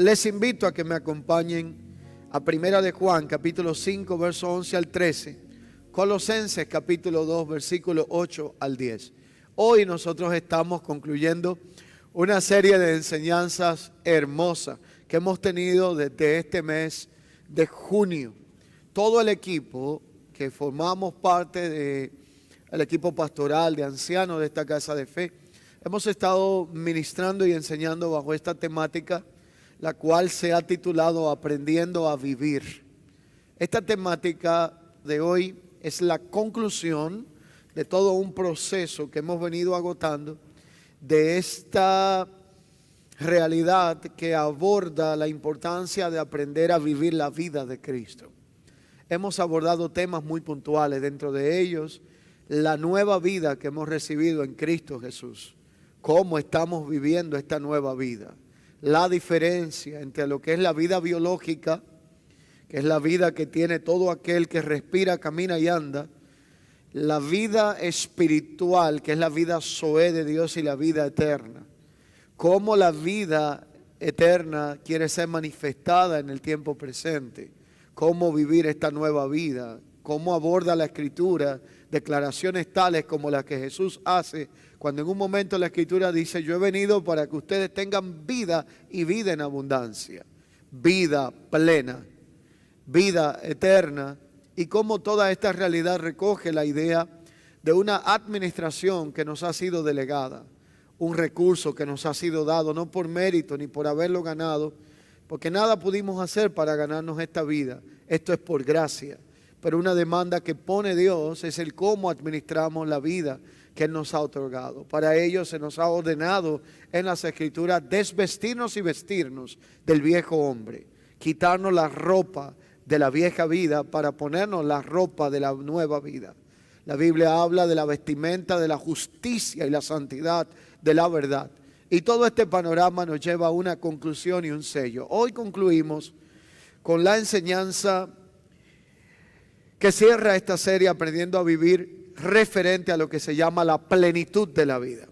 Les invito a que me acompañen a Primera de Juan, capítulo 5, verso 11 al 13. Colosenses, capítulo 2, versículo 8 al 10. Hoy nosotros estamos concluyendo una serie de enseñanzas hermosas que hemos tenido desde este mes de junio. Todo el equipo que formamos parte del equipo pastoral de ancianos de esta casa de fe, hemos estado ministrando y enseñando bajo esta temática, la cual se ha titulado Aprendiendo a Vivir. Esta temática de hoy es la conclusión de todo un proceso que hemos venido agotando de esta realidad que aborda la importancia de aprender a vivir la vida de Cristo. Hemos abordado temas muy puntuales, dentro de ellos la nueva vida que hemos recibido en Cristo Jesús. Cómo estamos viviendo esta nueva vida. La diferencia entre lo que es la vida biológica, que es la vida que tiene todo aquel que respira, camina y anda, la vida espiritual, que es la vida zoé de Dios, y la vida eterna. Cómo la vida eterna quiere ser manifestada en el tiempo presente. Cómo vivir esta nueva vida. Cómo aborda la Escritura declaraciones tales como las que Jesús hace cuando en un momento la Escritura dice: yo he venido para que ustedes tengan vida y vida en abundancia. Vida plena, vida eterna. Y cómo toda esta realidad recoge la idea de una administración que nos ha sido delegada. Un recurso que nos ha sido dado, no por mérito ni por haberlo ganado, porque nada pudimos hacer para ganarnos esta vida. Esto es por gracia. Pero una demanda que pone Dios es el cómo administramos la vida que Él nos ha otorgado. Para ello se nos ha ordenado en las Escrituras desvestirnos y vestirnos del viejo hombre. Quitarnos la ropa de la vieja vida para ponernos la ropa de la nueva vida. La Biblia habla de la vestimenta de la justicia y la santidad de la verdad. Y todo este panorama nos lleva a una conclusión y un sello. Hoy concluimos con la enseñanza que cierra esta serie Aprendiendo a Vivir, referente a lo que se llama la plenitud de la vida.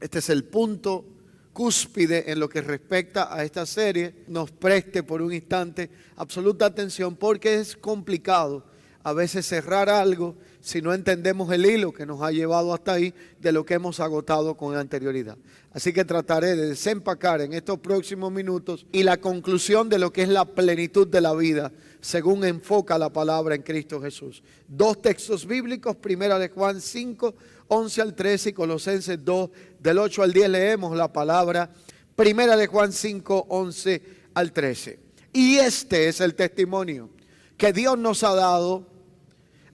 Este es el punto cúspide en lo que respecta a esta serie. Nos preste por un instante absoluta atención, porque es complicado a veces cerrar algo si no entendemos el hilo que nos ha llevado hasta ahí de lo que hemos agotado con anterioridad. Así que trataré de desempacar en estos próximos minutos y la conclusión de lo que es la plenitud de la vida según enfoca la palabra en Cristo Jesús. Dos textos bíblicos: Primera de Juan 5, 11 al 13 y Colosenses 2, del 8 al 10. Leemos la palabra. Primera de Juan 5, 11 al 13. Y este es el testimonio que Dios nos ha dado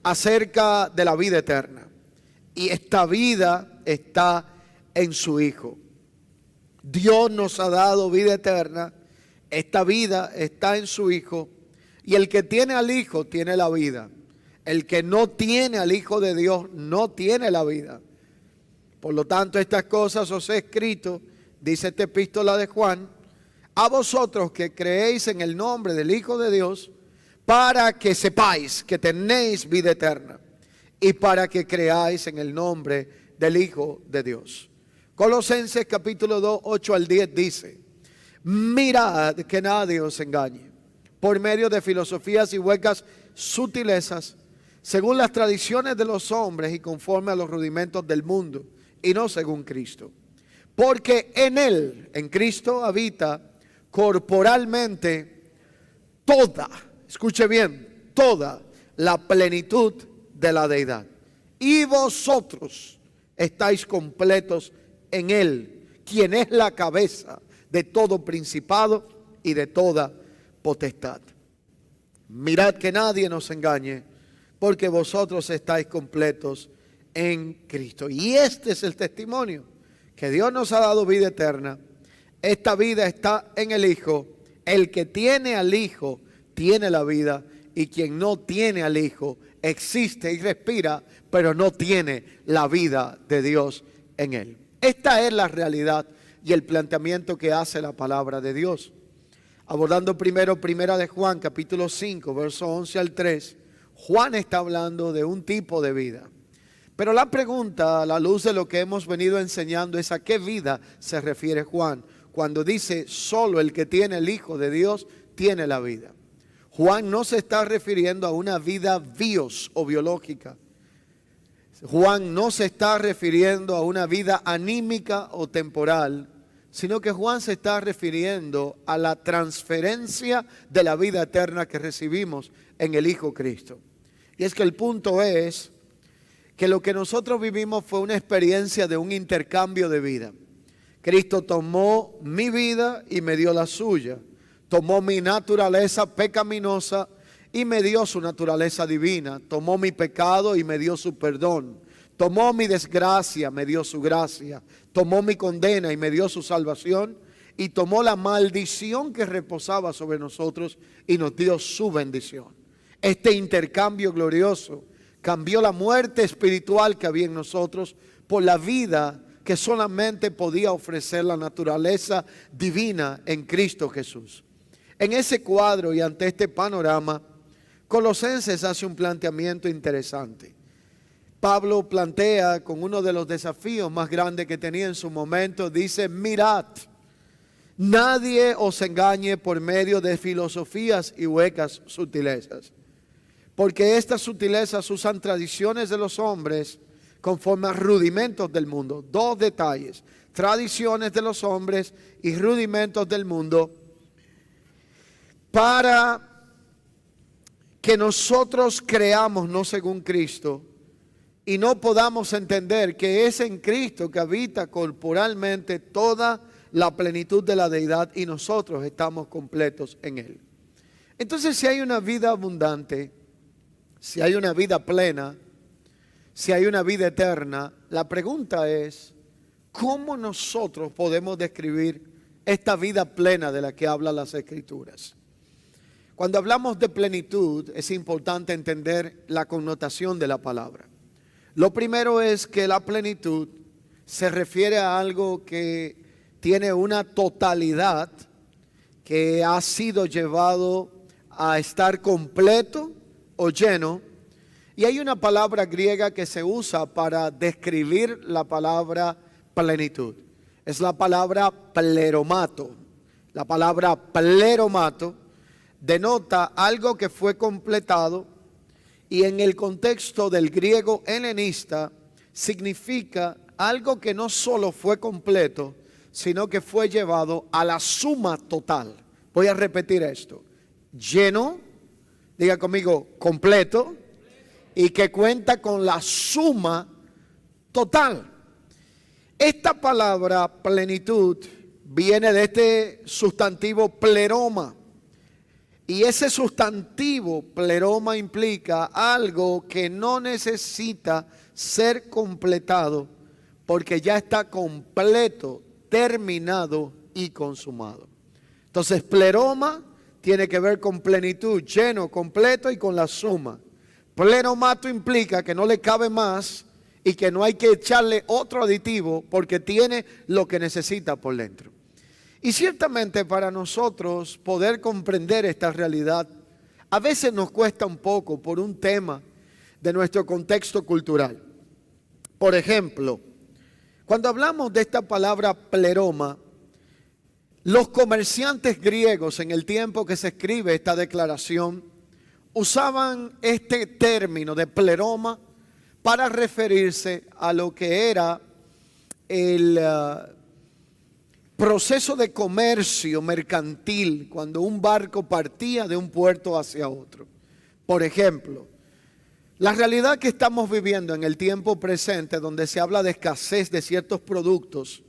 acerca de la vida eterna. Y esta vida está en su Hijo. Dios nos ha dado vida eterna. Esta vida está en su Hijo. Y el que tiene al Hijo tiene la vida. El que no tiene al Hijo de Dios no tiene la vida. Por lo tanto, estas cosas os he escrito, dice esta epístola de Juan, a vosotros que creéis en el nombre del Hijo de Dios, para que sepáis que tenéis vida eterna y para que creáis en el nombre del Hijo de Dios. Colosenses capítulo 2, 8 al 10 dice: mirad que nadie os engañe por medio de filosofías y huecas sutilezas, según las tradiciones de los hombres y conforme a los rudimentos del mundo, y no según Cristo. Porque en Él, en Cristo, habita corporalmente toda, escuche bien, toda la plenitud de la deidad. Y vosotros estáis completos en Él, quien es la cabeza de todo principado y de toda potestad. Mirad que nadie nos engañe, porque vosotros estáis completos en Cristo. Y este es el testimonio, que Dios nos ha dado vida eterna. Esta vida está en el Hijo. El que tiene al Hijo tiene la vida, y quien no tiene al Hijo existe y respira, pero no tiene la vida de Dios en él. Esta es la realidad y el planteamiento que hace la palabra de Dios. Abordando primero Primera de Juan, capítulo 5, verso 11 al 3, Juan está hablando de un tipo de vida. Pero la pregunta, a la luz de lo que hemos venido enseñando, es a qué vida se refiere Juan cuando dice solo el que tiene el Hijo de Dios tiene la vida. Juan no se está refiriendo a una vida bios o biológica. Juan no se está refiriendo a una vida anímica o temporal, sino que Juan se está refiriendo a la transferencia de la vida eterna que recibimos en el Hijo Cristo. Y es que el punto es que lo que nosotros vivimos fue una experiencia de un intercambio de vida. Cristo tomó mi vida y me dio la suya. Tomó mi naturaleza pecaminosa y me dio su naturaleza divina. Tomó mi pecado y me dio su perdón. Tomó mi desgracia, me dio su gracia. Tomó mi condena y me dio su salvación. Y tomó la maldición que reposaba sobre nosotros y nos dio su bendición. Este intercambio glorioso cambió la muerte espiritual que había en nosotros por la vida que solamente podía ofrecer la naturaleza divina en Cristo Jesús. En ese cuadro y ante este panorama, Colosenses hace un planteamiento interesante. Pablo plantea con uno de los desafíos más grandes que tenía en su momento, dice: mirad, nadie os engañe por medio de filosofías y huecas sutilezas, porque estas sutilezas usan tradiciones de los hombres conforme a rudimentos del mundo. Dos detalles: tradiciones de los hombres y rudimentos del mundo, para que nosotros creamos no según Cristo y no podamos entender que es en Cristo que habita corporalmente toda la plenitud de la deidad y nosotros estamos completos en Él. Entonces, si hay una vida abundante, si hay una vida plena, si hay una vida eterna, la pregunta es: ¿cómo nosotros podemos describir esta vida plena de la que hablan las Escrituras? Cuando hablamos de plenitud, es importante entender la connotación de la palabra. Lo primero es que la plenitud se refiere a algo que tiene una totalidad, que ha sido llevado a estar completo o lleno. Y hay una palabra griega que se usa para describir la palabra plenitud. Es la palabra pleromato. La palabra pleromato denota algo que fue completado, y en el contexto del griego helenista significa algo que no solo fue completo, sino que fue llevado a la suma total. Voy a repetir esto: lleno, diga conmigo, completo, y que cuenta con la suma total. Esta palabra plenitud viene de este sustantivo pleroma. Y ese sustantivo pleroma implica algo que no necesita ser completado porque ya está completo, terminado y consumado. Entonces, pleroma tiene que ver con plenitud, lleno, completo y con la suma. Pleromato implica que no le cabe más y que no hay que echarle otro aditivo porque tiene lo que necesita por dentro. Y ciertamente para nosotros poder comprender esta realidad, a veces nos cuesta un poco por un tema de nuestro contexto cultural. Por ejemplo, cuando hablamos de esta palabra pleroma, los comerciantes griegos en el tiempo que se escribe esta declaración usaban este término de pleroma para referirse a lo que era el proceso de comercio mercantil cuando un barco partía de un puerto hacia otro. Por ejemplo, la realidad que estamos viviendo en el tiempo presente, donde se habla de escasez de ciertos productos,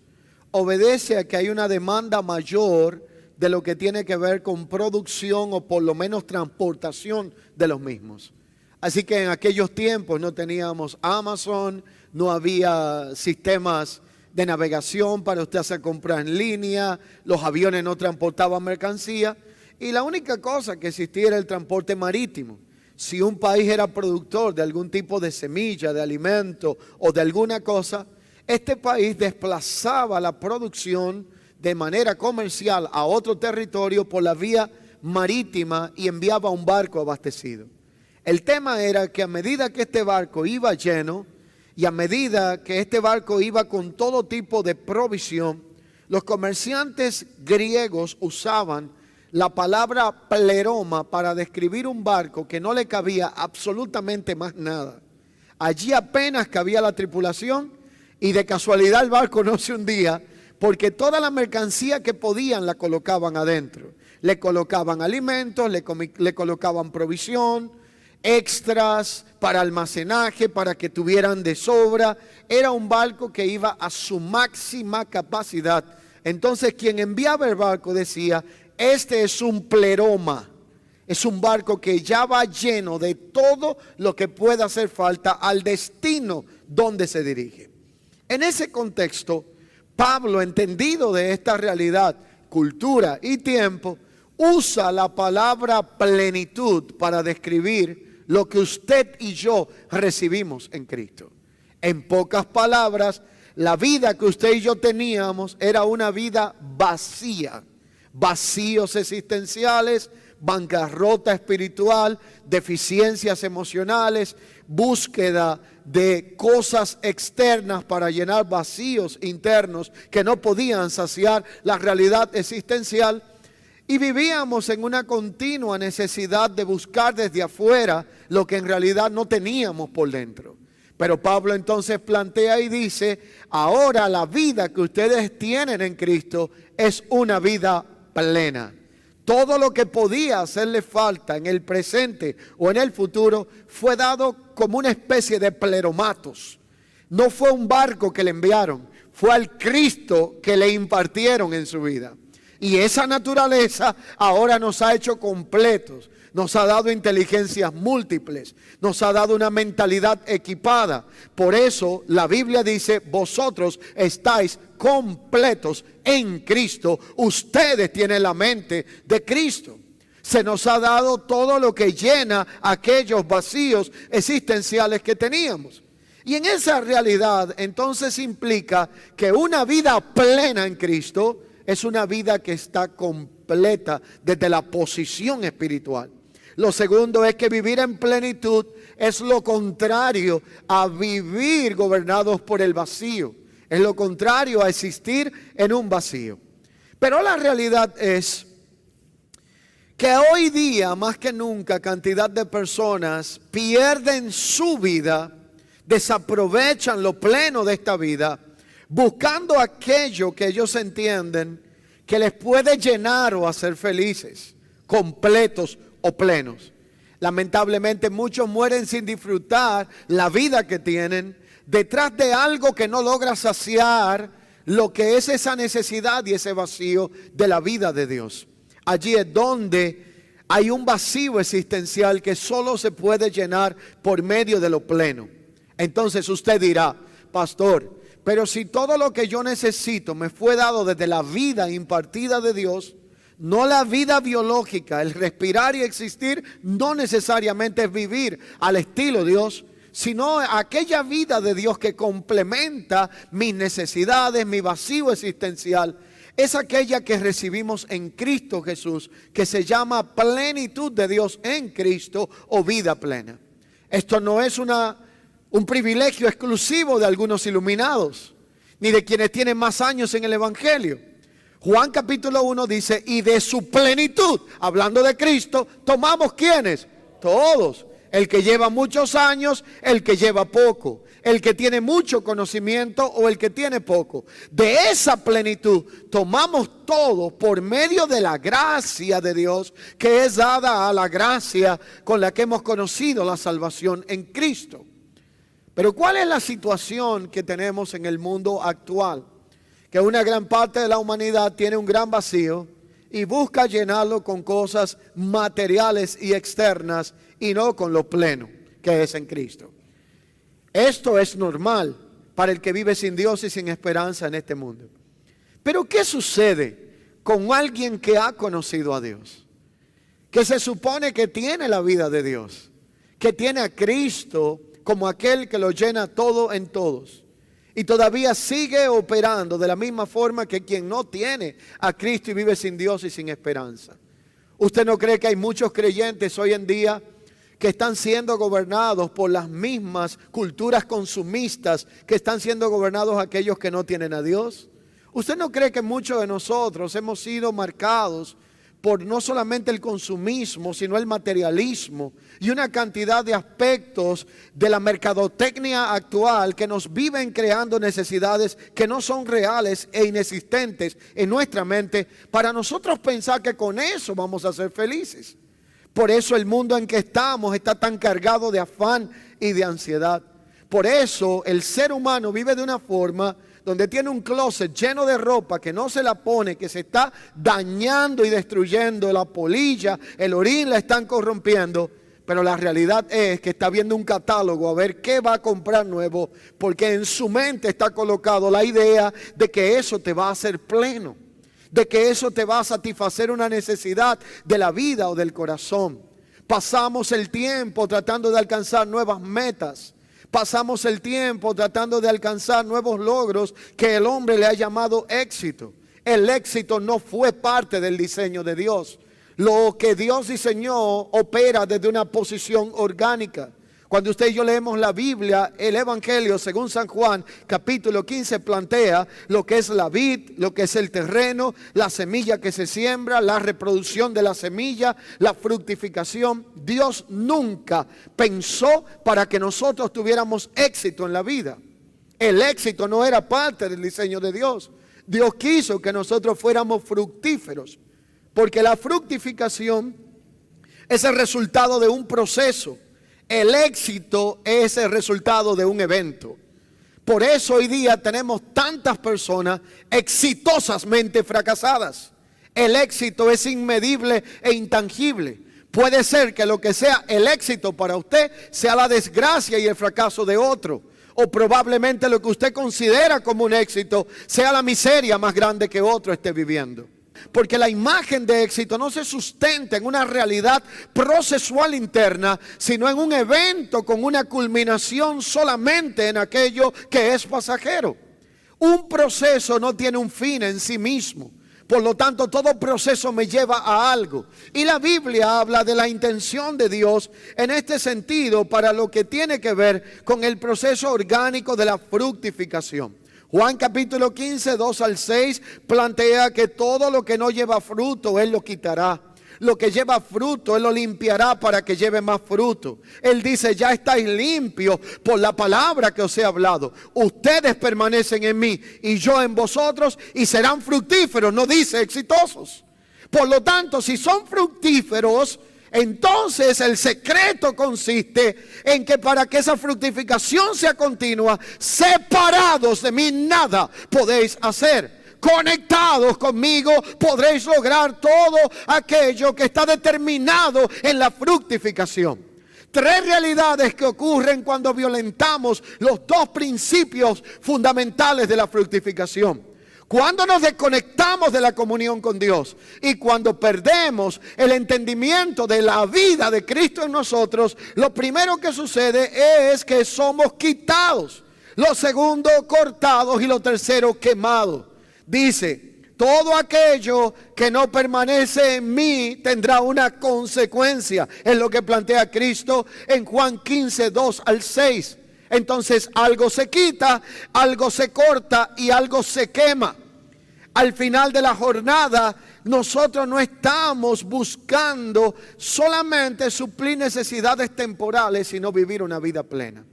obedece a que hay una demanda mayor de lo que tiene que ver con producción o por lo menos transportación de los mismos. Así que en aquellos tiempos no teníamos Amazon, no había sistemas de navegación para usted hacer compras en línea, los aviones no transportaban mercancía y la única cosa que existía era el transporte marítimo. Si un país era productor de algún tipo de semilla, de alimento o de alguna cosa, este país desplazaba la producción de manera comercial a otro territorio por la vía marítima y enviaba un barco abastecido. El tema era que a medida que este barco iba lleno y a medida que este barco iba con todo tipo de provisión, Los comerciantes griegos usaban la palabra pleroma para describir un barco que no le cabía absolutamente más nada. Allí apenas cabía la tripulación y de casualidad el barco no se hundía porque toda la mercancía que podían la colocaban adentro. Le colocaban alimentos, le colocaban provisión, extras para almacenaje, para que tuvieran de sobra. Era un barco que iba a su máxima capacidad. Entonces quien enviaba el barco decía: este es un pleroma, es un barco que ya va lleno de todo lo que pueda hacer falta al destino donde se dirige. En ese contexto, Pablo, entendido de esta realidad, cultura y tiempo, usa la palabra plenitud para describir lo que usted y yo recibimos en Cristo. En pocas palabras, la vida que usted y yo teníamos era una vida vacía. Vacíos existenciales, bancarrota espiritual, deficiencias emocionales, búsqueda de cosas externas para llenar vacíos internos que no podían saciar la realidad existencial. Y vivíamos en una continua necesidad de buscar desde afuera lo que en realidad no teníamos por dentro. Pero Pablo entonces plantea y dice: ahora la vida que ustedes tienen en Cristo es una vida plena. Todo lo que podía hacerle falta en el presente o en el futuro fue dado como una especie de pleromatos. No fue un barco que le enviaron, fue al Cristo que le impartieron en su vida. Y esa naturaleza ahora nos ha hecho completos, nos ha dado inteligencias múltiples, nos ha dado una mentalidad equipada. Por eso la Biblia dice: vosotros estáis completos en Cristo. Ustedes tienen la mente de Cristo. Se nos ha dado todo lo que llena aquellos vacíos existenciales que teníamos. Y en esa realidad entonces implica que una vida plena en Cristo es una vida que está completa desde la posición espiritual. Lo segundo es que vivir en plenitud es lo contrario a vivir gobernados por el vacío. Es lo contrario a existir en un vacío. Pero la realidad es que hoy día, más que nunca, cantidad de personas pierden su vida, desaprovechan lo pleno de esta vida, buscando aquello que ellos entienden que les puede llenar o hacer felices, completos o plenos. Lamentablemente muchos mueren sin disfrutar la vida que tienen, detrás de algo que no logra saciar lo que es esa necesidad y ese vacío de la vida de Dios. Allí es donde hay un vacío existencial que solo se puede llenar por medio de lo pleno. Entonces usted dirá: pastor, pero si todo lo que yo necesito me fue dado desde la vida impartida de Dios, no la vida biológica, el respirar y existir no necesariamente es vivir al estilo Dios, sino aquella vida de Dios que complementa mis necesidades, mi vacío existencial, es aquella que recibimos en Cristo Jesús, que se llama plenitud de Dios en Cristo o vida plena. Esto no es un privilegio exclusivo de algunos iluminados, ni de quienes tienen más años en el Evangelio. Juan capítulo 1 dice: y de su plenitud, hablando de Cristo, tomamos ¿quiénes? Todos. El que lleva muchos años, el que lleva poco, el que tiene mucho conocimiento o el que tiene poco. De esa plenitud tomamos todo por medio de la gracia de Dios, que es dada a la gracia con la que hemos conocido la salvación en Cristo. Pero ¿cuál es la situación que tenemos en el mundo actual? Que una gran parte de la humanidad tiene un gran vacío y busca llenarlo con cosas materiales y externas y no con lo pleno que es en Cristo. Esto es normal para el que vive sin Dios y sin esperanza en este mundo. Pero ¿qué sucede con alguien que ha conocido a Dios? Que se supone que tiene la vida de Dios, que tiene a Cristo como aquel que lo llena todo en todos, y todavía sigue operando de la misma forma que quien no tiene a Cristo y vive sin Dios y sin esperanza. ¿Usted no cree que hay muchos creyentes hoy en día que están siendo gobernados por las mismas culturas consumistas que están siendo gobernados aquellos que no tienen a Dios? ¿Usted no cree que muchos de nosotros hemos sido marcados por no solamente el consumismo, sino el materialismo y una cantidad de aspectos de la mercadotecnia actual que nos viven creando necesidades que no son reales e inexistentes en nuestra mente para nosotros pensar que con eso vamos a ser felices? Por eso el mundo en que estamos está tan cargado de afán y de ansiedad. Por eso el ser humano vive de una forma donde tiene un closet lleno de ropa que no se la pone, que se está dañando y destruyendo, la polilla, el orín la están corrompiendo, pero la realidad es que está viendo un catálogo a ver qué va a comprar nuevo, porque en su mente está colocado la idea de que eso te va a hacer pleno, de que eso te va a satisfacer una necesidad de la vida o del corazón. Pasamos el tiempo tratando de alcanzar nuevas metas. Pasamos el tiempo tratando de alcanzar nuevos logros que el hombre le ha llamado éxito. El éxito no fue parte del diseño de Dios. Lo que Dios diseñó opera desde una posición orgánica. Cuando usted y yo leemos la Biblia, el Evangelio según San Juan, capítulo 15, plantea lo que es la vid, lo que es el terreno, la semilla que se siembra, la reproducción de la semilla, la fructificación. Dios nunca pensó para que nosotros tuviéramos éxito en la vida. El éxito no era parte del diseño de Dios. Dios quiso que nosotros fuéramos fructíferos, porque la fructificación es el resultado de un proceso. El éxito es el resultado de un evento. Por eso hoy día tenemos tantas personas exitosamente fracasadas. El éxito es inmedible e intangible. Puede ser que lo que sea el éxito para usted sea la desgracia y el fracaso de otro. O probablemente lo que usted considera como un éxito sea la miseria más grande que otro esté viviendo. Porque la imagen de éxito no se sustenta en una realidad procesual interna, sino en un evento con una culminación solamente en aquello que es pasajero. Un proceso no tiene un fin en sí mismo. Por lo tanto, todo proceso me lleva a algo. Y la Biblia habla de la intención de Dios en este sentido para lo que tiene que ver con el proceso orgánico de la fructificación. Juan capítulo 15, 2 al 6 plantea que todo lo que no lleva fruto, Él lo quitará. Lo que lleva fruto, Él lo limpiará para que lleve más fruto. Él dice, ya estáis limpios por la palabra que os he hablado. Ustedes permanecen en mí y yo en vosotros y serán fructíferos, no dice exitosos. Por lo tanto, si son fructíferos, entonces el secreto consiste en que para que esa fructificación sea continua, separados de mí nada podéis hacer. Conectados conmigo podréis lograr todo aquello que está determinado en la fructificación. Tres realidades que ocurren cuando violentamos los dos principios fundamentales de la fructificación. Cuando nos desconectamos de la comunión con Dios y cuando perdemos el entendimiento de la vida de Cristo en nosotros, lo primero que sucede es que somos quitados. Lo segundo, cortados, y lo tercero, quemados. Dice, todo aquello que no permanece en mí tendrá una consecuencia. Es lo que plantea Cristo en Juan 15, 2 al 6. Entonces algo se quita, algo se corta y algo se quema. Al final de la jornada, nosotros no estamos buscando solamente suplir necesidades temporales, sino vivir una vida plena.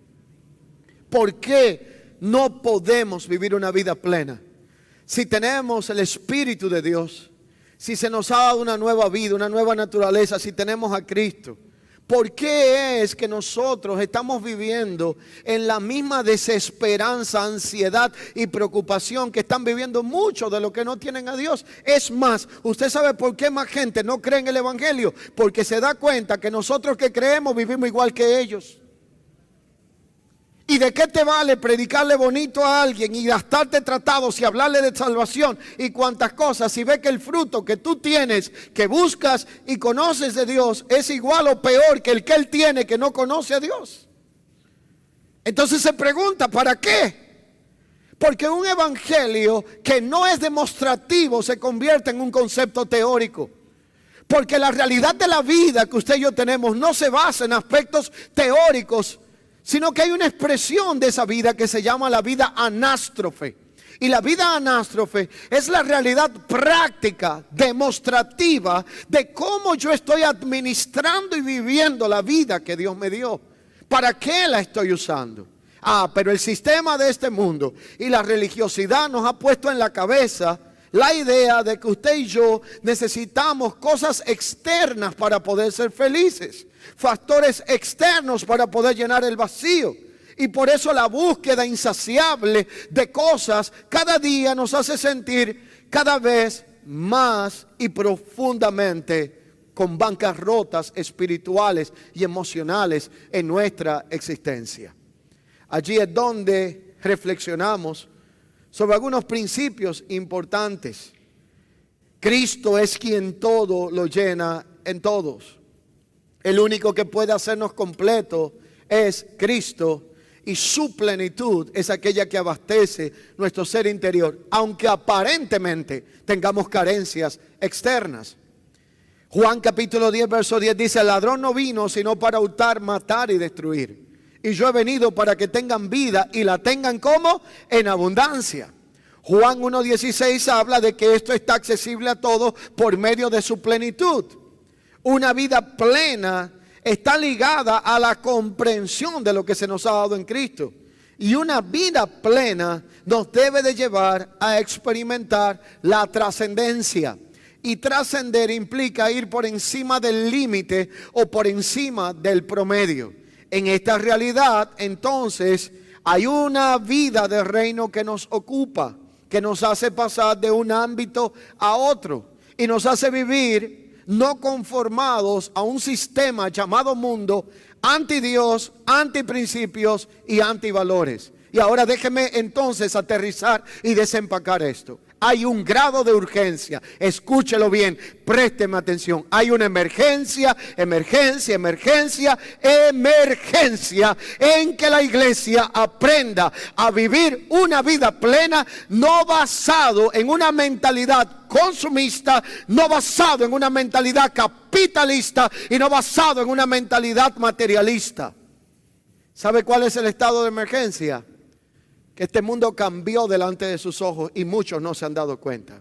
¿Por qué no podemos vivir una vida plena? Si tenemos el Espíritu de Dios, si se nos ha dado una nueva vida, una nueva naturaleza, si tenemos a Cristo, ¿por qué es que nosotros estamos viviendo en la misma desesperanza, ansiedad y preocupación que están viviendo muchos de los que no tienen a Dios? Es más, ¿usted sabe por qué más gente no cree en el Evangelio? Porque se da cuenta que nosotros que creemos vivimos igual que ellos. ¿Y de qué te vale predicarle bonito a alguien y gastarte tratados y hablarle de salvación y cuantas cosas si ve que el fruto que tú tienes, que buscas y conoces de Dios es igual o peor que el que él tiene que no conoce a Dios? Entonces se pregunta, ¿para qué? Porque un evangelio que no es demostrativo se convierte en un concepto teórico. Porque la realidad de la vida que usted y yo tenemos no se basa en aspectos teóricos, sino que hay una expresión de esa vida que se llama la vida anástrofe. Y la vida anástrofe es la realidad práctica, demostrativa de cómo yo estoy administrando y viviendo la vida que Dios me dio. ¿Para qué la estoy usando? Pero el sistema de este mundo y la religiosidad nos ha puesto en la cabeza la idea de que usted y yo necesitamos cosas externas para poder ser felices, factores externos para poder llenar el vacío. Y por eso la búsqueda insaciable de cosas cada día nos hace sentir cada vez más y profundamente con bancarrotas espirituales y emocionales en nuestra existencia. Allí es donde reflexionamos sobre algunos principios importantes. Cristo es quien todo lo llena en todos. El único que puede hacernos completo es Cristo, y su plenitud es aquella que abastece nuestro ser interior, aunque aparentemente tengamos carencias externas. Juan capítulo 10 verso 10 dice: el ladrón no vino sino para hurtar, matar y destruir. Y yo he venido para que tengan vida y la tengan como en abundancia. Juan 1:16 habla de que esto está accesible a todos por medio de su plenitud. Una vida plena está ligada a la comprensión de lo que se nos ha dado en Cristo. Y una vida plena nos debe de llevar a experimentar la trascendencia. Y trascender implica ir por encima del límite o por encima del promedio. En esta realidad, entonces, hay una vida de reino que nos ocupa, que nos hace pasar de un ámbito a otro y nos hace vivir no conformados a un sistema llamado mundo, anti Dios, anti principios y anti valores. Y ahora déjeme entonces aterrizar y desempacar esto. Hay un grado de urgencia, escúchelo bien, présteme atención. Hay una emergencia en que la iglesia aprenda a vivir una vida plena, no basado en una mentalidad consumista, no basado en una mentalidad capitalista y no basado en una mentalidad materialista. ¿Sabe cuál es el estado de emergencia? Que este mundo cambió delante de sus ojos y muchos no se han dado cuenta.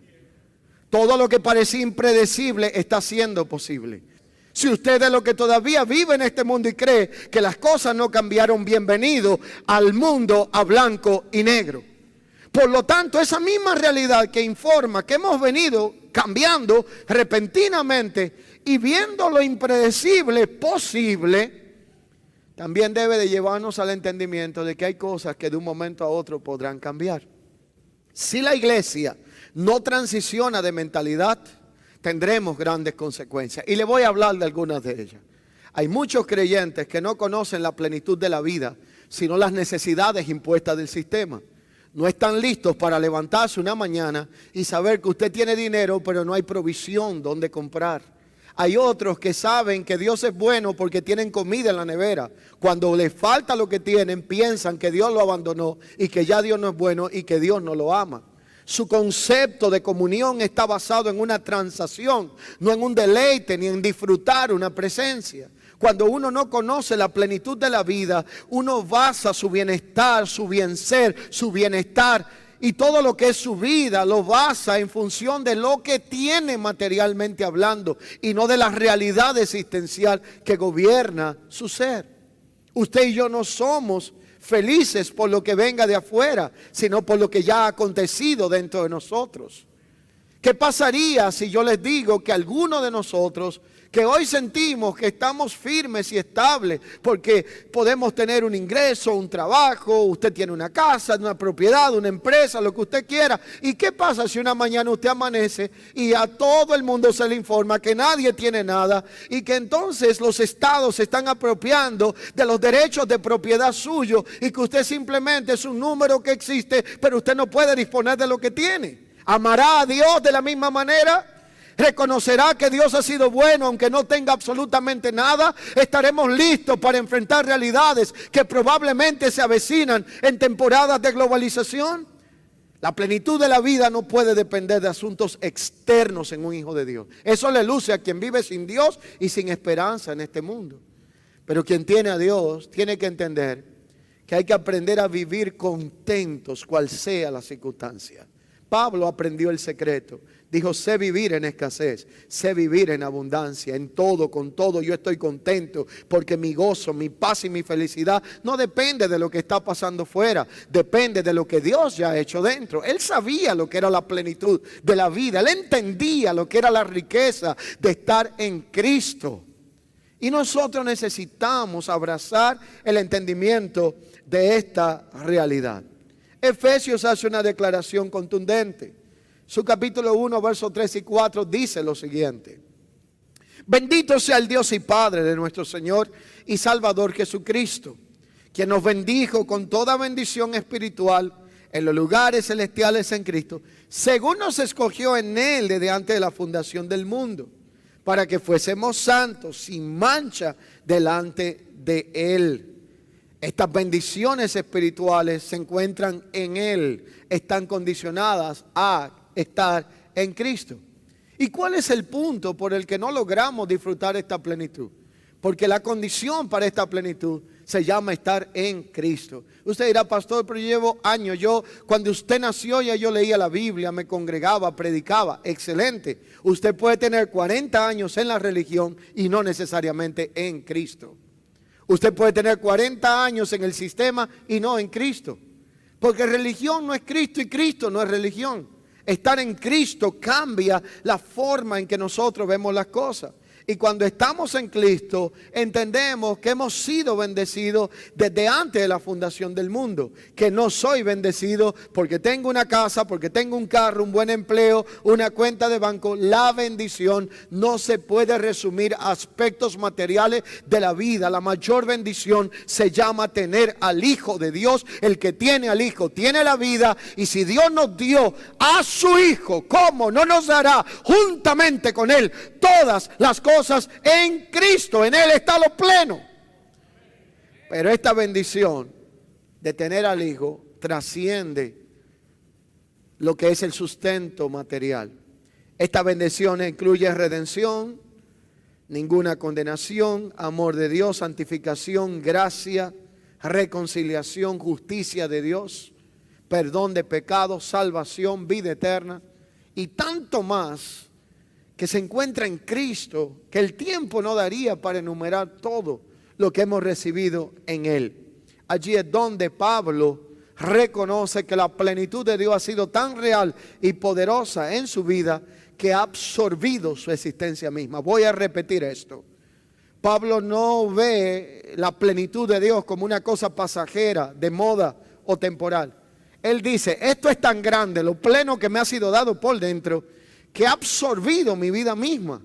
Todo lo que parecía impredecible está siendo posible. Si usted es lo que todavía vive en este mundo y cree que las cosas no cambiaron, bienvenido al mundo a blanco y negro. Por lo tanto, esa misma realidad que informa que hemos venido cambiando repentinamente y viendo lo impredecible posible, también debe de llevarnos al entendimiento de que hay cosas que de un momento a otro podrán cambiar. Si la iglesia no transiciona de mentalidad, tendremos grandes consecuencias. Y le voy a hablar de algunas de ellas. Hay muchos creyentes que no conocen la plenitud de la vida, sino las necesidades impuestas del sistema. No están listos para levantarse una mañana y saber que usted tiene dinero, pero no hay provisión donde comprar. Hay otros que saben que Dios es bueno porque tienen comida en la nevera. Cuando les falta lo que tienen, piensan que Dios lo abandonó y que ya Dios no es bueno y que Dios no lo ama. Su concepto de comunión está basado en una transacción, no en un deleite ni en disfrutar una presencia. Cuando uno no conoce la plenitud de la vida, uno basa su bienestar, su bien ser, su bienestar y todo lo que es su vida lo basa en función de lo que tiene materialmente hablando y no de la realidad existencial que gobierna su ser. Usted y yo no somos felices por lo que venga de afuera, sino por lo que ya ha acontecido dentro de nosotros. ¿Qué pasaría si yo les digo que alguno de nosotros que hoy sentimos que estamos firmes y estables porque podemos tener un ingreso, un trabajo, usted tiene una casa, una propiedad, una empresa, lo que usted quiera? ¿Y qué pasa si una mañana usted amanece y a todo el mundo se le informa que nadie tiene nada y que entonces los estados se están apropiando de los derechos de propiedad suyos y que usted simplemente es un número que existe, pero usted no puede disponer de lo que tiene? ¿Amará a Dios de la misma manera? ¿Reconocerá que Dios ha sido bueno aunque no tenga absolutamente nada? ¿Estaremos listos para enfrentar realidades que probablemente se avecinan en temporadas de globalización? La plenitud de la vida no puede depender de asuntos externos en un hijo de Dios. Eso le luce a quien vive sin Dios y sin esperanza en este mundo. Pero quien tiene a Dios tiene que entender que hay que aprender a vivir contentos, cual sea la circunstancia. Pablo aprendió el secreto. Dijo, sé vivir en escasez, sé vivir en abundancia, en todo, con todo yo estoy contento, porque mi gozo, mi paz y mi felicidad no depende de lo que está pasando fuera, depende de lo que Dios ya ha hecho dentro. Él sabía lo que era la plenitud de la vida, él entendía lo que era la riqueza de estar en Cristo. Y nosotros necesitamos abrazar el entendimiento de esta realidad. Efesios hace una declaración contundente. Su capítulo 1, versos 3 y 4 dice lo siguiente: bendito sea el Dios y Padre de nuestro Señor y Salvador Jesucristo, quien nos bendijo con toda bendición espiritual en los lugares celestiales en Cristo, según nos escogió en Él desde antes de la fundación del mundo, para que fuésemos santos, sin mancha, delante de Él. Estas bendiciones espirituales se encuentran en Él, están condicionadas a estar en Cristo. ¿Y cuál es el punto por el que no logramos disfrutar esta plenitud? Porque la condición para esta plenitud se llama estar en Cristo. Usted dirá, pastor, pero llevo años. Cuando usted nació ya yo leía la Biblia, me congregaba, predicaba. Excelente. Usted puede tener 40 años en la religión y no necesariamente en Cristo. Usted puede tener 40 años en el sistema y no en Cristo. Porque religión no es Cristo y Cristo no es religión. Estar en Cristo cambia la forma en que nosotros vemos las cosas. Y cuando estamos en Cristo, entendemos que hemos sido bendecidos desde antes de la fundación del mundo. Que no soy bendecido porque tengo una casa, porque tengo un carro, un buen empleo, una cuenta de banco. La bendición no se puede resumir a aspectos materiales de la vida. La mayor bendición se llama tener al Hijo de Dios. El que tiene al Hijo tiene la vida. Y si Dios nos dio a su Hijo, ¿cómo no nos dará juntamente con Él todas las cosas en Cristo? En Él está lo pleno. Pero esta bendición de tener al Hijo trasciende lo que es el sustento material. Esta bendición incluye redención, ninguna condenación, amor de Dios, santificación, gracia, reconciliación, justicia de Dios, perdón de pecados, salvación, vida eterna y tanto más que se encuentra en Cristo, que el tiempo no daría para enumerar todo lo que hemos recibido en Él. Allí es donde Pablo reconoce que la plenitud de Dios ha sido tan real y poderosa en su vida que ha absorbido su existencia misma. Voy a repetir esto. Pablo no ve la plenitud de Dios como una cosa pasajera, de moda o temporal. Él dice, esto es tan grande, lo pleno que me ha sido dado por dentro, que ha absorbido mi vida misma.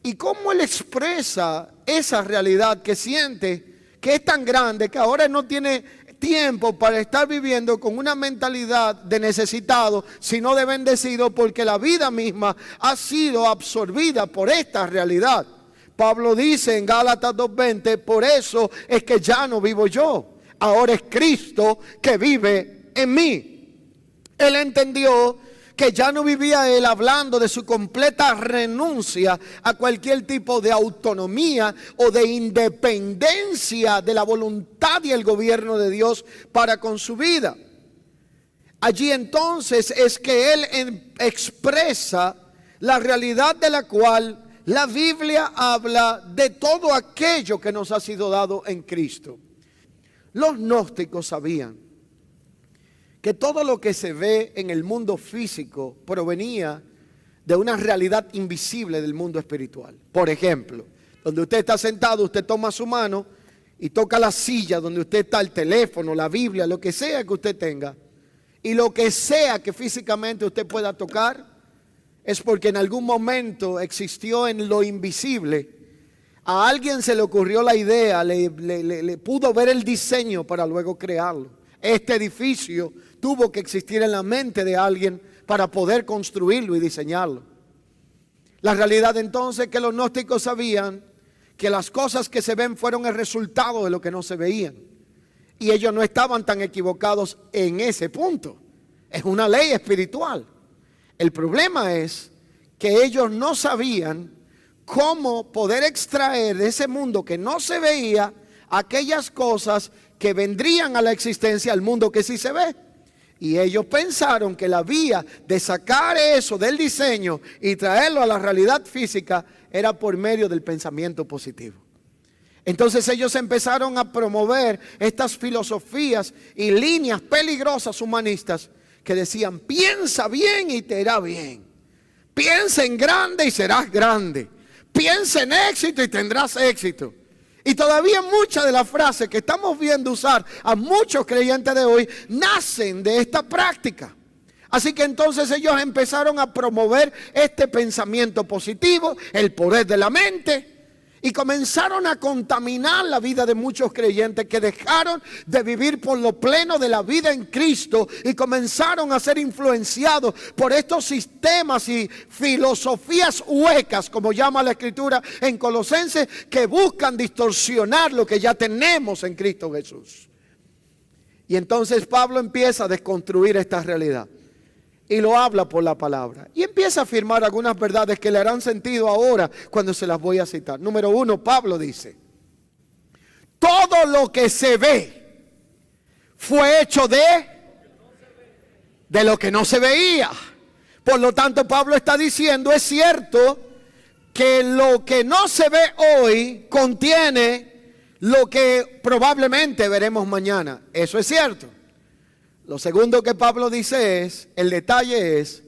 Y cómo él expresa esa realidad que siente, que es tan grande que ahora no tiene tiempo para estar viviendo con una mentalidad de necesitado, sino de bendecido, porque la vida misma ha sido absorbida por esta realidad. Pablo dice en Gálatas 2:20, por eso es que ya no vivo yo, ahora es Cristo que vive en mí. Él entendió que ya no vivía él hablando de su completa renuncia a cualquier tipo de autonomía o de independencia de la voluntad y el gobierno de Dios para con su vida. Allí entonces es que él expresa la realidad de la cual la Biblia habla de todo aquello que nos ha sido dado en Cristo. Los gnósticos sabían que todo lo que se ve en el mundo físico provenía de una realidad invisible del mundo espiritual. Por ejemplo, donde usted está sentado, usted toma su mano y toca la silla donde usted está, el teléfono, la Biblia, lo que sea que usted tenga. Y lo que sea que físicamente usted pueda tocar es porque en algún momento existió en lo invisible. A alguien se le ocurrió la idea, le pudo ver el diseño para luego crearlo. Este edificio tuvo que existir en la mente de alguien para poder construirlo y diseñarlo. La realidad entonces es que los gnósticos sabían que las cosas que se ven fueron el resultado de lo que no se veían. Y ellos no estaban tan equivocados en ese punto. Es una ley espiritual. El problema es que ellos no sabían cómo poder extraer de ese mundo que no se veía aquellas cosas que vendrían a la existencia al mundo que sí se ve. Y ellos pensaron que la vía de sacar eso del diseño y traerlo a la realidad física era por medio del pensamiento positivo. Entonces ellos empezaron a promover estas filosofías y líneas peligrosas humanistas que decían: piensa bien y te irá bien. Piensa en grande y serás grande. Piensa en éxito y tendrás éxito. Y todavía muchas de las frases que estamos viendo usar a muchos creyentes de hoy nacen de esta práctica. Así que entonces ellos empezaron a promover este pensamiento positivo, el poder de la mente, y comenzaron a contaminar la vida de muchos creyentes que dejaron de vivir por lo pleno de la vida en Cristo y comenzaron a ser influenciados por estos sistemas y filosofías huecas, como llama la Escritura en Colosenses, que buscan distorsionar lo que ya tenemos en Cristo Jesús. Y entonces Pablo empieza a desconstruir esta realidad y lo habla por la palabra. Y empieza a afirmar algunas verdades que le harán sentido ahora cuando se las voy a citar. Número 1, Pablo dice: todo lo que se ve fue hecho de lo que no se veía. Por lo tanto, Pablo está diciendo, es cierto que lo que no se ve hoy contiene lo que probablemente veremos mañana. Eso es cierto. Lo segundo que Pablo dice es, el detalle es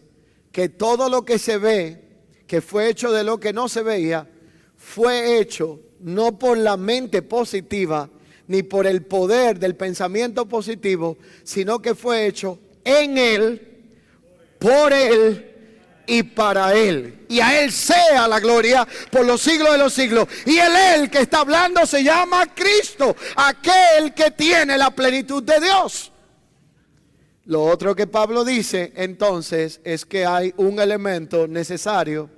que todo lo que se ve, que fue hecho de lo que no se veía, fue hecho no por la mente positiva, ni por el poder del pensamiento positivo, sino que fue hecho en Él, por Él y para Él. Y a Él sea la gloria por los siglos de los siglos. Y Él que está hablando se llama Cristo, aquel que tiene la plenitud de Dios. Lo otro que Pablo dice entonces es que hay un elemento necesario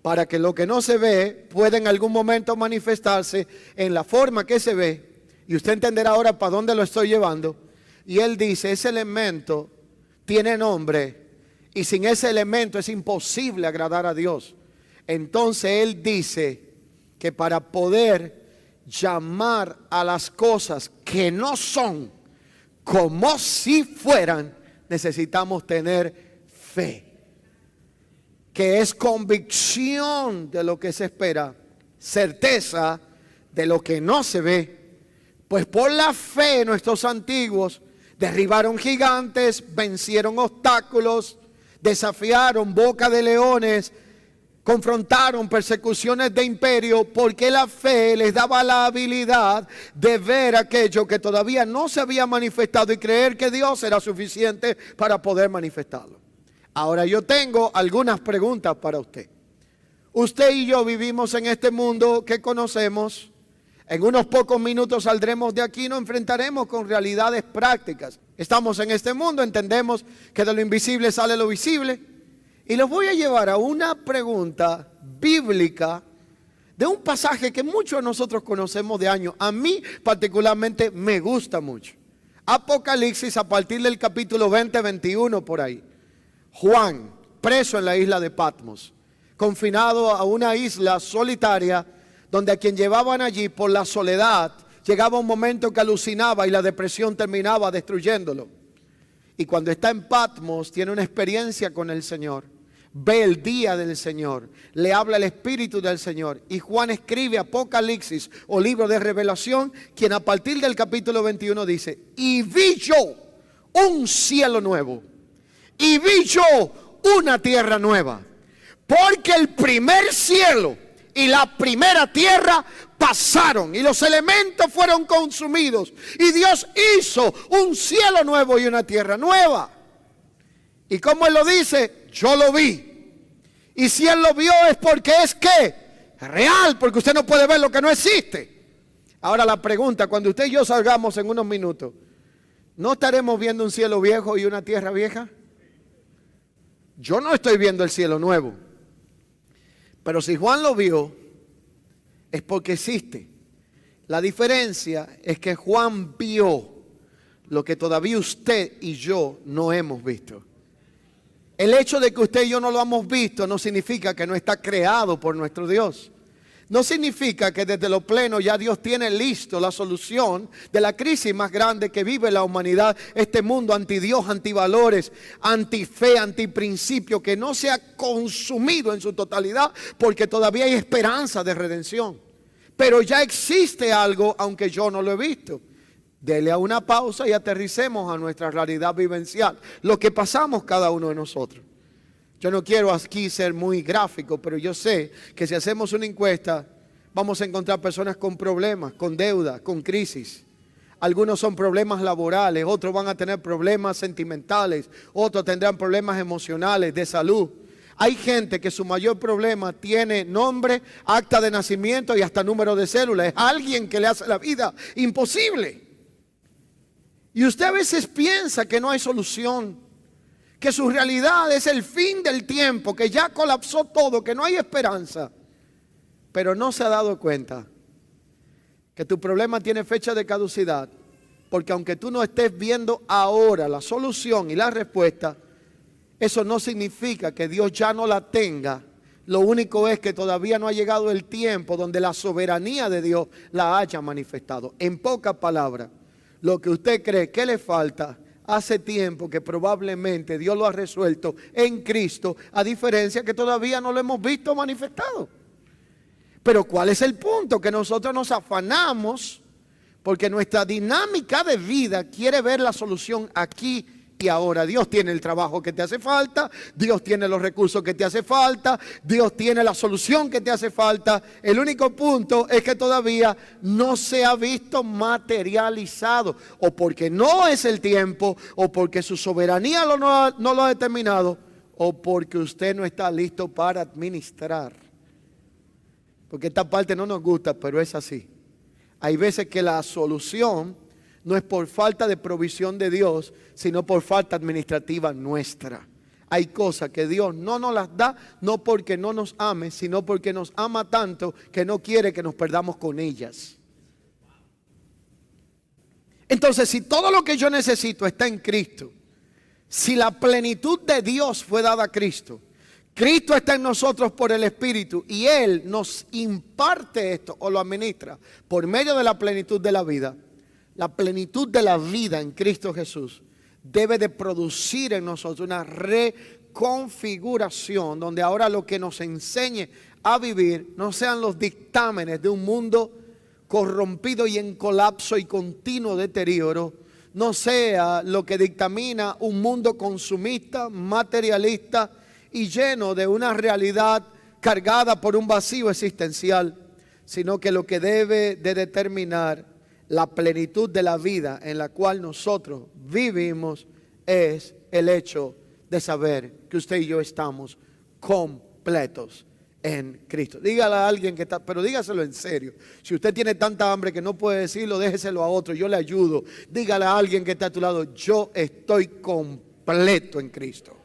para que lo que no se ve pueda en algún momento manifestarse en la forma que se ve. Y usted entenderá ahora para dónde lo estoy llevando. Y él dice, ese elemento tiene nombre y sin ese elemento es imposible agradar a Dios. Entonces él dice que para poder llamar a las cosas que no son como si fueran, necesitamos tener fe, que es convicción de lo que se espera, certeza de lo que no se ve. Pues por la fe nuestros antiguos derribaron gigantes, vencieron obstáculos, desafiaron boca de leones, confrontaron persecuciones de imperio, porque la fe les daba la habilidad de ver aquello que todavía no se había manifestado y creer que Dios era suficiente para poder manifestarlo. Ahora yo tengo algunas preguntas para usted. Usted y yo vivimos en este mundo que conocemos. En unos pocos minutos saldremos de aquí y nos enfrentaremos con realidades prácticas. Estamos en este mundo, entendemos que de lo invisible sale lo visible. Y los voy a llevar a una pregunta bíblica de un pasaje que muchos de nosotros conocemos de años. A mí particularmente me gusta mucho. Apocalipsis, a partir del capítulo 20, 21 por ahí. Juan, preso en la isla de Patmos, confinado a una isla solitaria, donde a quien llevaban allí por la soledad, llegaba un momento que alucinaba y la depresión terminaba destruyéndolo. Y cuando está en Patmos, tiene una experiencia con el Señor. Ve el día del Señor, le habla el Espíritu del Señor. Y Juan escribe Apocalipsis o libro de revelación, quien a partir del capítulo 21 dice: y vi yo un cielo nuevo, y vi yo una tierra nueva, porque el primer cielo y la primera tierra pasaron y los elementos fueron consumidos, y Dios hizo un cielo nuevo y una tierra nueva. Y como Él lo dice, yo lo vi. Y si Él lo vio es porque es ¿qué? Real, porque usted no puede ver lo que no existe. Ahora la pregunta, cuando usted y yo salgamos en unos minutos, ¿no estaremos viendo un cielo viejo y una tierra vieja? Yo no estoy viendo el cielo nuevo. Pero si Juan lo vio, es porque existe. La diferencia es que Juan vio lo que todavía usted y yo no hemos visto. El hecho de que usted y yo no lo hemos visto no significa que no está creado por nuestro Dios. no significa que desde lo pleno ya Dios tiene listo la solución de la crisis más grande que vive la humanidad, este mundo anti Dios, antivalores, antife, antiprincipio, que no se ha consumido en su totalidad, porque todavía hay esperanza de redención. Pero ya existe algo, aunque yo no lo he visto. Dele a una pausa y aterricemos a nuestra realidad vivencial, lo que pasamos cada uno de nosotros. Yo no quiero aquí ser muy gráfico, pero yo sé que si hacemos una encuesta, vamos a encontrar personas con problemas, con deuda, con crisis. Algunos son problemas laborales, otros van a tener problemas sentimentales, otros tendrán problemas emocionales, de salud. Hay gente que su mayor problema tiene nombre, acta de nacimiento y hasta número de cédula. Es alguien que le hace la vida imposible. Y usted a veces piensa que no hay solución, que su realidad es el fin del tiempo, que ya colapsó todo, que no hay esperanza. Pero no se ha dado cuenta que tu problema tiene fecha de caducidad, porque aunque tú no estés viendo ahora la solución y la respuesta, eso no significa que Dios ya no la tenga. Lo único es que todavía no ha llegado el tiempo donde la soberanía de Dios la haya manifestado. En pocas palabras, lo que usted cree que le falta, hace tiempo que probablemente Dios lo ha resuelto en Cristo, a diferencia que todavía no lo hemos visto manifestado. Pero ¿cuál es el punto? Que nosotros nos afanamos porque nuestra dinámica de vida quiere ver la solución aquí y ahora. Dios tiene el trabajo que te hace falta, Dios tiene los recursos que te hace falta, Dios tiene la solución que te hace falta. El único punto es que todavía no se ha visto materializado, o porque no es el tiempo, o porque su soberanía no lo ha determinado, o porque usted no está listo para administrar. Porque esta parte no nos gusta, pero es así. Hay veces que la solución no es por falta de provisión de Dios, sino por falta administrativa nuestra. Hay cosas que Dios no nos las da, no porque no nos ame, sino porque nos ama tanto que no quiere que nos perdamos con ellas. Entonces, si todo lo que yo necesito está en Cristo, si la plenitud de Dios fue dada a Cristo, Cristo está en nosotros por el Espíritu y Él nos imparte esto o lo administra por medio de la plenitud de la vida. La plenitud de la vida en Cristo Jesús debe de producir en nosotros una reconfiguración donde ahora lo que nos enseñe a vivir no sean los dictámenes de un mundo corrompido y en colapso y continuo deterioro, no sea lo que dictamina un mundo consumista, materialista y lleno de una realidad cargada por un vacío existencial, sino que lo que debe de determinar la plenitud de la vida en la cual nosotros vivimos es el hecho de saber que usted y yo estamos completos en Cristo. Dígale a alguien que está, pero dígaselo en serio. Si usted tiene tanta hambre que no puede decirlo, déjeselo a otro, yo le ayudo. Dígale a alguien que está a tu lado, yo estoy completo en Cristo.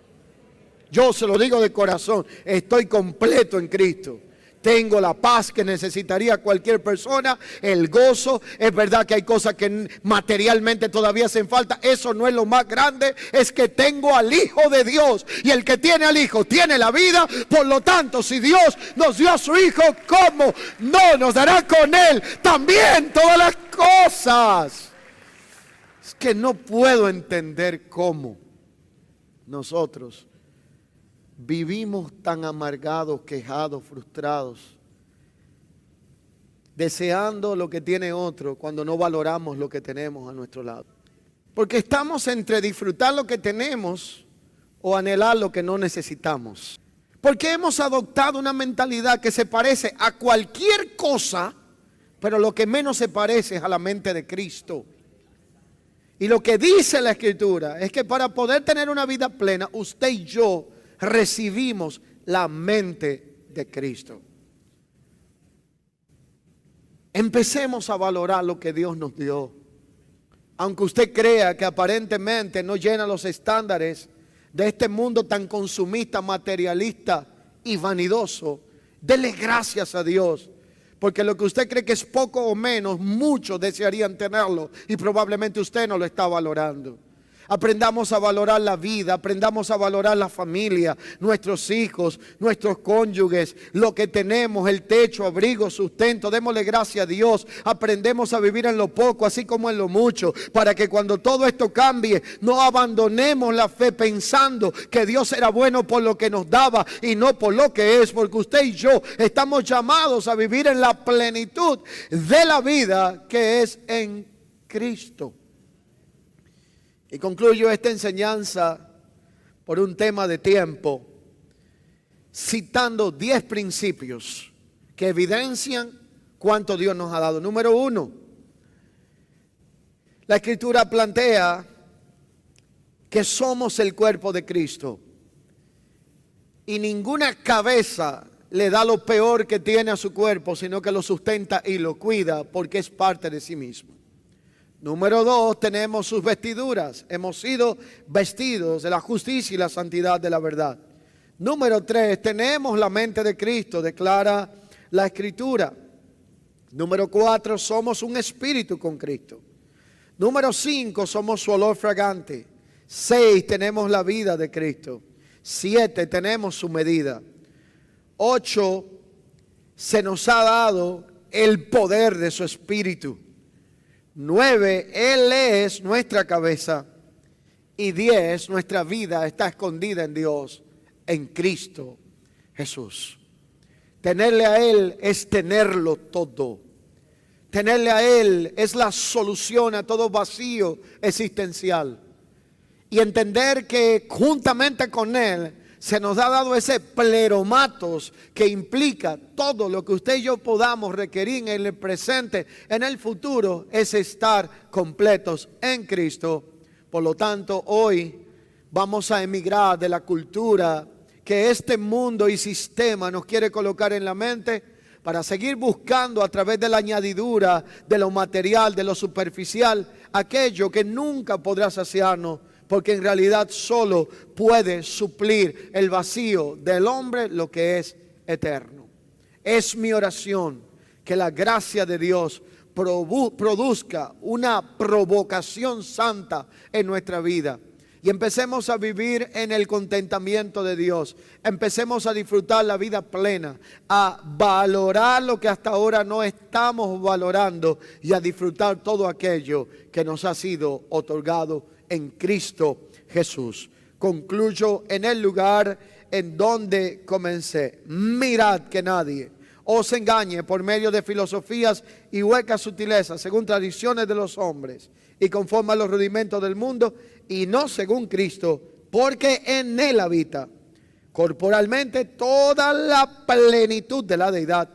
Yo se lo digo de corazón, estoy completo en Cristo. Tengo la paz que necesitaría cualquier persona, el gozo. Es verdad que hay cosas que materialmente todavía hacen falta. Eso no es lo más grande, es que tengo al Hijo de Dios. Y el que tiene al Hijo tiene la vida. Por lo tanto, si Dios nos dio a su Hijo, ¿cómo no nos dará con Él también todas las cosas? Es que no puedo entender cómo nosotros vivimos tan amargados, quejados, frustrados, deseando lo que tiene otro cuando no valoramos lo que tenemos a nuestro lado. Porque estamos entre disfrutar lo que tenemos o anhelar lo que no necesitamos. Porque hemos adoptado una mentalidad que se parece a cualquier cosa, pero lo que menos se parece es a la mente de Cristo. Y lo que dice la Escritura es que para poder tener una vida plena, usted y yo recibimos la mente de Cristo. Empecemos a valorar lo que Dios nos dio. Aunque usted crea que aparentemente no llena los estándares de este mundo tan consumista, materialista y vanidoso, dele gracias a Dios. Porque lo que usted cree que es poco o menos, muchos desearían tenerlo y probablemente usted no lo está valorando. Aprendamos a valorar la vida, aprendamos a valorar la familia, nuestros hijos, nuestros cónyuges, lo que tenemos, el techo, abrigo, sustento. Démosle gracias a Dios. Aprendemos a vivir en lo poco, así como en lo mucho, para que cuando todo esto cambie, no abandonemos la fe pensando que Dios era bueno por lo que nos daba y no por lo que es, porque usted y yo estamos llamados a vivir en la plenitud de la vida que es en Cristo. Y concluyo esta enseñanza por un tema de tiempo, citando 10 principios que evidencian cuánto Dios nos ha dado. Número 1, la Escritura plantea que somos el cuerpo de Cristo. Y ninguna cabeza le da lo peor que tiene a su cuerpo, sino que lo sustenta y lo cuida porque es parte de sí mismo. Número 2, tenemos sus vestiduras. Hemos sido vestidos de la justicia y la santidad de la verdad. Número 3, tenemos la mente de Cristo, declara la Escritura. Número 4, somos un espíritu con Cristo. Número 5, somos su olor fragante. 6, tenemos la vida de Cristo. 7, tenemos su medida. 8, se nos ha dado el poder de su espíritu. 9, Él es nuestra cabeza. Y 10, nuestra vida está escondida en Dios, en Cristo Jesús. Tenerle a Él es tenerlo todo. Tenerle a Él es la solución a todo vacío existencial. Y entender que juntamente con Él se nos ha dado ese pleromatos que implica todo lo que usted y yo podamos requerir en el presente, en el futuro, es estar completos en Cristo. Por lo tanto, hoy vamos a emigrar de la cultura que este mundo y sistema nos quiere colocar en la mente para seguir buscando a través de la añadidura de lo material, de lo superficial, aquello que nunca podrá saciarnos, porque en realidad solo puede suplir el vacío del hombre, lo que es eterno. Es mi oración que la gracia de Dios produzca una provocación santa en nuestra vida. Y empecemos a vivir en el contentamiento de Dios. Empecemos a disfrutar la vida plena, a valorar lo que hasta ahora no estamos valorando y a disfrutar todo aquello que nos ha sido otorgado en Cristo Jesús. Concluyo en el lugar en donde comencé. Mirad que nadie os engañe por medio de filosofías y huecas sutilezas, según tradiciones de los hombres y conforme a los rudimentos del mundo, y no según Cristo, porque en Él habita corporalmente toda la plenitud de la deidad,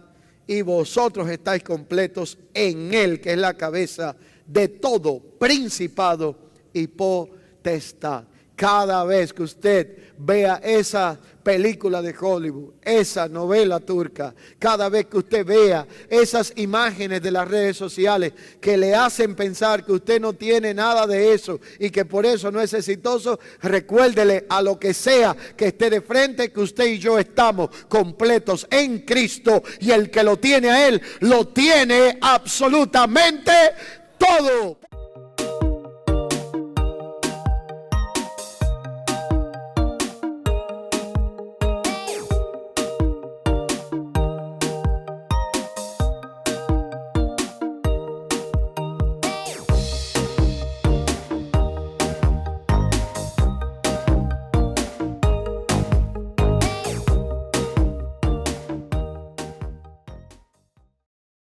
y vosotros estáis completos en Él, que es la cabeza de todo principado y potestad. Cada vez que usted vea esa película de Hollywood, esa novela turca, cada vez que usted vea esas imágenes de las redes sociales que le hacen pensar que usted no tiene nada de eso y que por eso no es exitoso, recuérdele a lo que sea que esté de frente que usted y yo estamos completos en Cristo, y el que lo tiene a Él, lo tiene absolutamente todo.